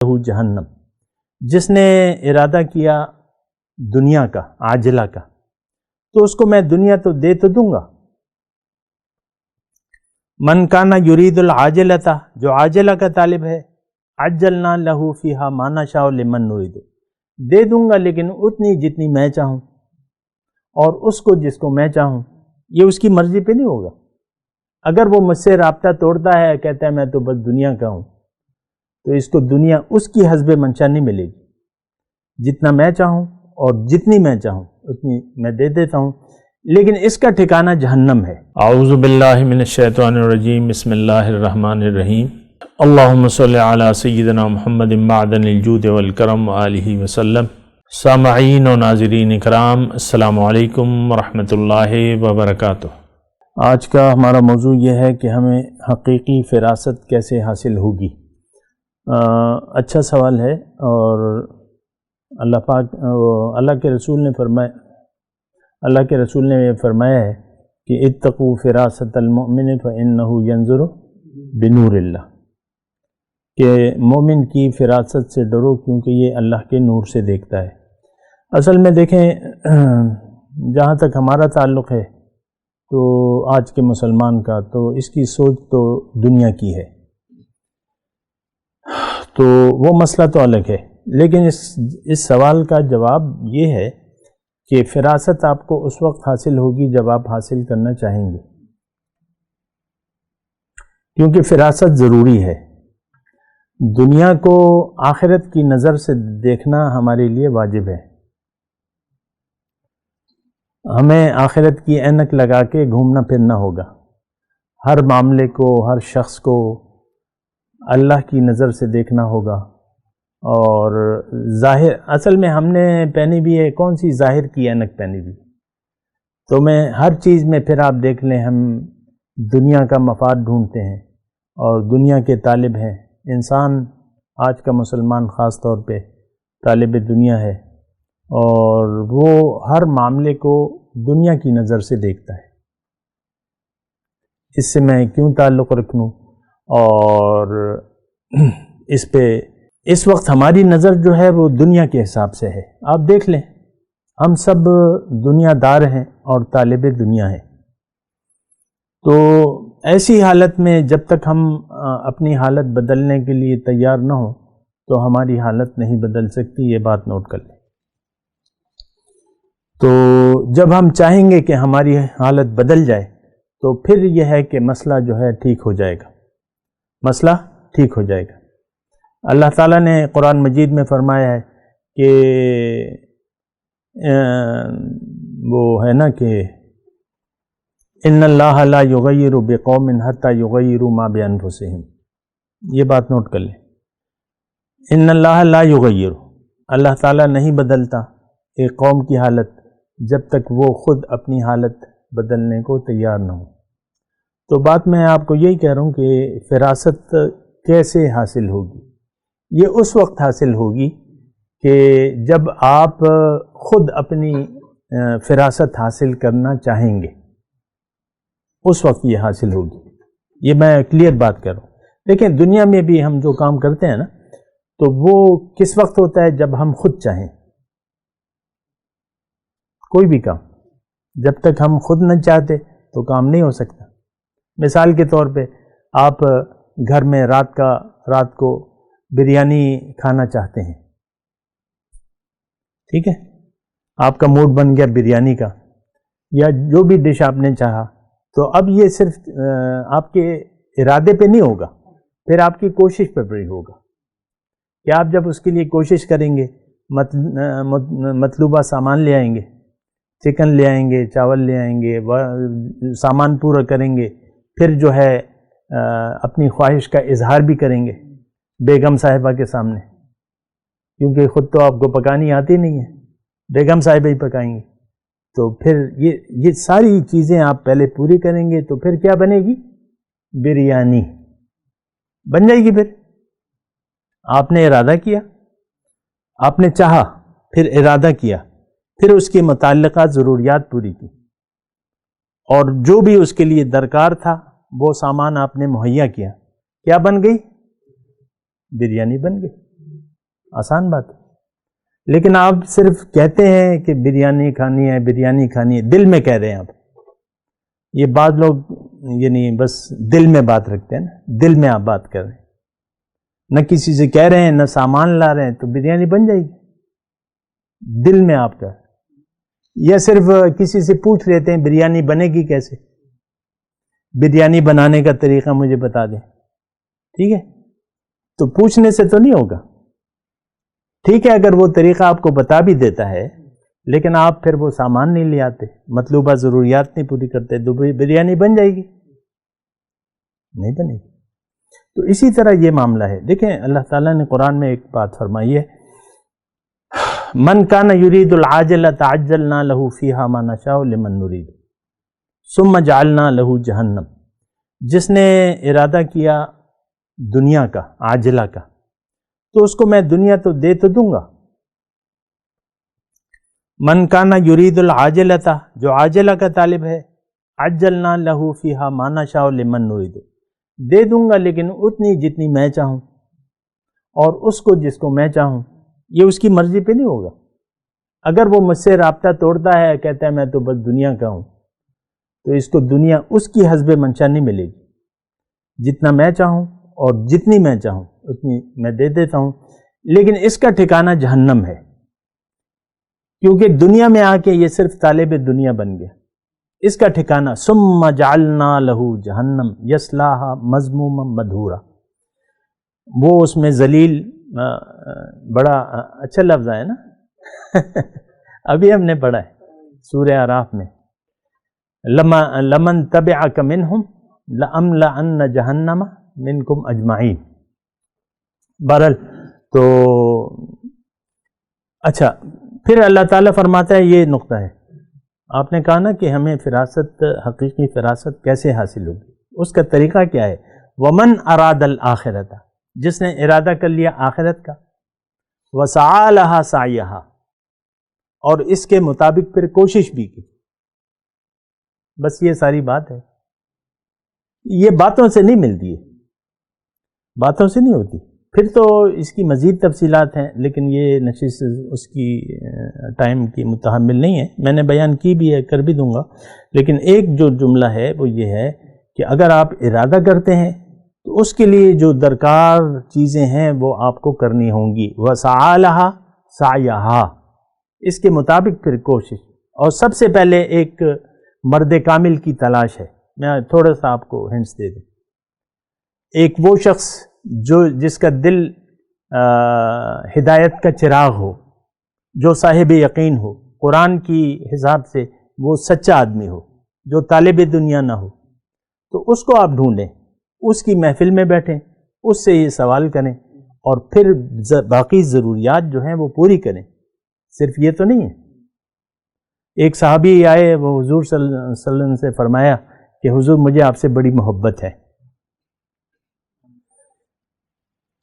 لہو جہنم، جس نے ارادہ کیا دنیا کا، عاجلہ کا، تو اس کو میں دنیا تو دے تو دوں گا۔ من کانا یرید العاجلۃ، جو عاجلہ کا طالب ہے، عجلنا لہو فیہا ما نشاء لمن نرید، دے دوں گا لیکن اتنی جتنی میں چاہوں، اور اس کو جس کو میں چاہوں، یہ اس کی مرضی پہ نہیں ہوگا۔ اگر وہ مجھ سے رابطہ توڑتا ہے، کہتا ہے میں تو بس دنیا کا ہوں، تو اس کو دنیا اس کی حسب منشا نہیں ملے گی۔ جتنا میں چاہوں اور جتنی میں چاہوں اتنی میں دے دیتا ہوں، لیکن اس کا ٹھکانہ جہنم ہے۔ اعوذ باللہ من الشیطان الرجیم، بسم اللہ الرحمن الرحیم۔ اللہم صلی علی سیدنا محمد معدن الجود والکرم وآلہ وسلم۔ سامعین و ناظرین اکرام، السلام علیکم ورحمۃ اللہ وبرکاتہ۔ آج کا ہمارا موضوع یہ ہے کہ ہمیں حقیقی فراست کیسے حاصل ہوگی۔ اچھا سوال ہے، اور اللہ کے رسول نے فرمایا ہے کہ اتقوا فراست المؤمن فإنہ ينظر بنور اللہ، کہ مومن کی فراست سے ڈرو کیونکہ یہ اللہ کے نور سے دیکھتا ہے۔ اصل میں دیکھیں، جہاں تک ہمارا تعلق ہے تو آج کے مسلمان کا، تو اس کی سوچ تو دنیا کی ہے، تو وہ مسئلہ تو الگ ہے۔ لیکن اس سوال کا جواب یہ ہے کہ فراست آپ کو اس وقت حاصل ہوگی جب آپ حاصل کرنا چاہیں گے، کیونکہ فراست ضروری ہے۔ دنیا کو آخرت کی نظر سے دیکھنا ہمارے لیے واجب ہے۔ ہمیں آخرت کی اینک لگا کے گھومنا پھرنا ہوگا، ہر معاملے کو، ہر شخص کو اللہ کی نظر سے دیکھنا ہوگا۔ اور ظاہر، اصل میں ہم نے پہنی بھی ہے کون سی؟ ظاہر کی اینک پہنی بھی، تو میں ہر چیز میں پھر آپ دیکھ لیں ہم دنیا کا مفاد ڈھونڈتے ہیں اور دنیا کے طالب ہیں۔ انسان آج کا مسلمان خاص طور پہ طالب دنیا ہے، اور وہ ہر معاملے کو دنیا کی نظر سے دیکھتا ہے، اس سے میں کیوں تعلق رکھوں، اور اس وقت ہماری نظر جو ہے وہ دنیا کے حساب سے ہے۔ آپ دیکھ لیں، ہم سب دنیا دار ہیں اور طالب دنیا ہیں، تو ایسی حالت میں جب تک ہم اپنی حالت بدلنے کے لیے تیار نہ ہوں تو ہماری حالت نہیں بدل سکتی، یہ بات نوٹ کر لیں۔ تو جب ہم چاہیں گے کہ ہماری حالت بدل جائے تو پھر یہ ہے کہ مسئلہ جو ہے ٹھیک ہو جائے گا، مسئلہ ٹھیک ہو جائے گا۔ اللہ تعالیٰ نے قرآن مجید میں فرمایا ہے کہ وہ ہے نا کہ ان اللہ لا یغیر بقوم حتی یغیروا ما بانفسہم، یہ بات نوٹ کر لیں۔ ان اللہ لا یغیر، اللہ تعالیٰ نہیں بدلتا ایک قوم کی حالت جب تک وہ خود اپنی حالت بدلنے کو تیار نہ ہو۔ تو بات میں آپ کو یہی کہہ رہا ہوں کہ فراست کیسے حاصل ہوگی؟ یہ اس وقت حاصل ہوگی کہ جب آپ خود اپنی فراست حاصل کرنا چاہیں گے، اس وقت یہ حاصل ہوگی۔ یہ میں کلیئر بات کر رہا ہوں۔ دیکھیں، دنیا میں بھی ہم جو کام کرتے ہیں نا، تو وہ کس وقت ہوتا ہے؟ جب ہم خود چاہیں۔ کوئی بھی کام جب تک ہم خود نہ چاہتے تو کام نہیں ہو سکتا۔ مثال کے طور پہ آپ گھر میں رات کو بریانی کھانا چاہتے ہیں، ٹھیک ہے، آپ کا موڈ بن گیا بریانی کا، یا جو بھی ڈش آپ نے چاہا، تو اب یہ صرف آپ کے ارادے پہ نہیں ہوگا، پھر آپ کی کوشش پہ بھی ہوگا کہ آپ جب اس کے لیے کوشش کریں گے، مطلوبہ سامان لے آئیں گے، چکن لے آئیں گے، چاول لے آئیں گے، سامان پورا کریں گے، پھر جو ہے اپنی خواہش کا اظہار بھی کریں گے بیگم صاحبہ کے سامنے، کیونکہ خود تو آپ کو پکانی آتی نہیں ہے، بیگم صاحبہ ہی پکائیں گے۔ تو پھر یہ ساری چیزیں آپ پہلے پوری کریں گے تو پھر کیا بنے گی؟ بریانی بن جائے گی۔ پھر آپ نے ارادہ کیا، آپ نے چاہا، پھر ارادہ کیا، پھر اس کی متعلقہ ضروریات پوری کی، اور جو بھی اس کے لیے درکار تھا وہ سامان آپ نے مہیا کیا، کیا بن گئی؟ بریانی بن گئی۔ آسان بات ہے، لیکن آپ صرف کہتے ہیں کہ بریانی کھانی ہے، بریانی کھانی ہے، دل میں کہہ رہے ہیں آپ. یہ بعض لوگ یعنی بس دل میں بات رکھتے ہیں نا، دل میں آپ بات کر رہے ہیں، نہ کسی سے کہہ رہے ہیں نہ سامان لا رہے ہیں، تو بریانی بن جائے گی دل میں آپ کا. یا صرف کسی سے پوچھ لیتے ہیں بریانی بنے گی کیسے، بریانی بنانے کا طریقہ مجھے بتا دیں، ٹھیک ہے، تو پوچھنے سے تو نہیں ہوگا. ٹھیک ہے اگر وہ طریقہ آپ کو بتا بھی دیتا ہے لیکن آپ پھر وہ سامان نہیں لے آتے، مطلوبہ ضروریات نہیں پوری کرتے، تو بریانی بن جائے گی؟ نہیں بنے گی. تو اسی طرح یہ معاملہ ہے. دیکھیں اللہ تعالیٰ نے قرآن میں ایک بات فرمائی ہے، من کان یرید العاجلۃ عجلنا لہ فیہا ما نشاء لمن نرید ثم جعلنا لہ جہنم. جس نے ارادہ کیا دنیا کا، عاجلہ کا، تو اس کو میں دنیا تو دے تو دوں گا. من کان یرید العاجلۃ، جو عاجلہ کا طالب ہے، عجلنا لہ فیہا ما نشاء لمن نرید، دے دوں گا لیکن اتنی جتنی میں چاہوں، اور اس کو جس کو میں چاہوں. یہ اس کی مرضی پہ نہیں ہوگا. اگر وہ مجھ سے رابطہ توڑتا ہے، کہتا ہے میں تو بس دنیا کا ہوں، تو اس کو دنیا اس کی حسب منشا نہیں ملے گی. جتنا میں چاہوں اور جتنی میں چاہوں اتنی میں دے دیتا ہوں، لیکن اس کا ٹھکانہ جہنم ہے، کیونکہ دنیا میں آ کے یہ صرف طالب دنیا بن گیا. اس کا ٹھکانہ ثم جعلنا لہ جہنم یصلاھا مذموما مدحورا. وہ اس میں ذلیل، بڑا اچھا لفظ ہے نا ابھی ہم نے پڑھا ہے سورہ اعراف میں، لمن تبعک منہم لأملأن جہنم منکم اجمعین. بہرحال تو اچھا، پھر اللہ تعالیٰ فرماتا ہے، یہ نقطہ ہے، آپ نے کہا نا کہ ہمیں فراست، حقیقی فراست کیسے حاصل ہوگی، اس کا طریقہ کیا ہے؟ ومن اراد الآخرۃ، جس نے ارادہ کر لیا آخرت کا، وسعی لہا سعیہا، اور اس کے مطابق پھر کوشش بھی کی. بس یہ ساری بات ہے. یہ باتوں سے نہیں ملتی ہے، باتوں سے نہیں ہوتی. پھر تو اس کی مزید تفصیلات ہیں، لیکن یہ نشست اس کی ٹائم کی متحمل نہیں ہے. میں نے بیان کی بھی ہے، کر بھی دوں گا، لیکن ایک جو جملہ ہے وہ یہ ہے کہ اگر آپ ارادہ کرتے ہیں تو اس کے لیے جو درکار چیزیں ہیں وہ آپ کو کرنی ہوں گی. وسعی لہا سعیہا، اس کے مطابق پھر کوشش. اور سب سے پہلے ایک مرد کامل کی تلاش ہے. میں تھوڑا سا آپ کو ہنٹس دے دوں. ایک وہ شخص جس کا دل ہدایت کا چراغ ہو، جو صاحب یقین ہو، قرآن کی حساب سے وہ سچا آدمی ہو، جو طالب دنیا نہ ہو، تو اس کو آپ ڈھونڈیں، اس کی محفل میں بیٹھیں، اس سے یہ سوال کریں، اور پھر باقی ضروریات جو ہیں وہ پوری کریں. صرف یہ تو نہیں ہے. ایک صحابی آئے، وہ حضور صلی اللہ علیہ وسلم سے فرمایا کہ حضور مجھے آپ سے بڑی محبت ہے.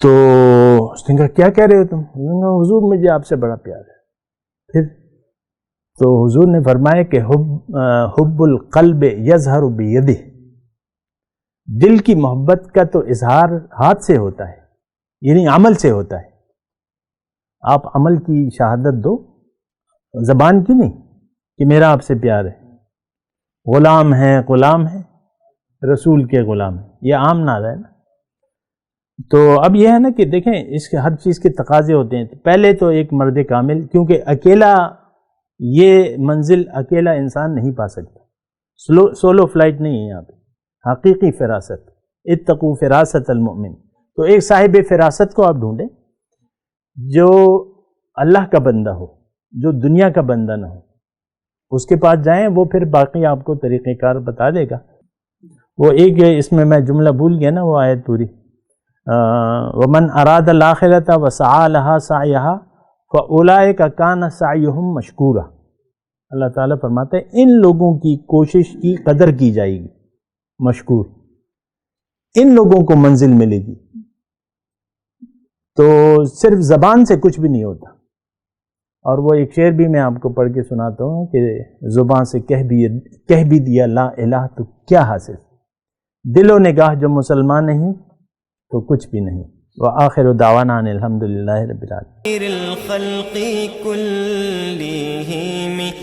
تو اس نے کہا کیا کہہ رہے ہو تم؟ حضور مجھے آپ سے بڑا پیار ہے. پھر تو حضور نے فرمایا کہ حب القلب یظہر بیدہ، دل کی محبت کا تو اظہار ہاتھ سے ہوتا ہے، یعنی عمل سے ہوتا ہے. آپ عمل کی شہادت دو، زبان کی نہیں کہ میرا آپ سے پیار ہے. غلام ہیں، غلام ہیں، رسول کے غلام ہیں، یہ عام نعرہ ہے نا. تو اب یہ ہے نا کہ دیکھیں اس کے ہر چیز کے تقاضے ہوتے ہیں. پہلے تو ایک مرد کامل، کیونکہ اکیلا یہ منزل اکیلا انسان نہیں پا سکتا. سولو فلائٹ نہیں ہے یہاں پہ. حقیقی فراست، اتقوا فراست المؤمن. تو ایک صاحب فراست کو آپ ڈھونڈیں جو اللہ کا بندہ ہو، جو دنیا کا بندہ نہ ہو. اس کے پاس جائیں، وہ پھر باقی آپ کو طریقہ کار بتا دے گا. وہ ایک اس میں بجملہ بھول گیا نا، وہ آیت پوری، ومن اراد الاخرۃ وسعی لہا سعیہا فاولئک کان سعیہم مشکورا. اللہ تعالیٰ فرماتے ہیں ان لوگوں کی کوشش کی قدر کی جائے گی، مشکور. ان لوگوں کو منزل ملے گی. تو صرف زبان سے کچھ بھی نہیں ہوتا. اور وہ ایک شعر بھی میں آپ کو پڑھ کے سناتا ہوں کہ زبان سے کہہ بھی دیا لا الہ تو کیا حاصل، دل و نگاہ جو مسلمان نہیں تو کچھ بھی نہیں. وآخر دعوانا ان الحمد للہ رب العالمین۔ الخلق كلهم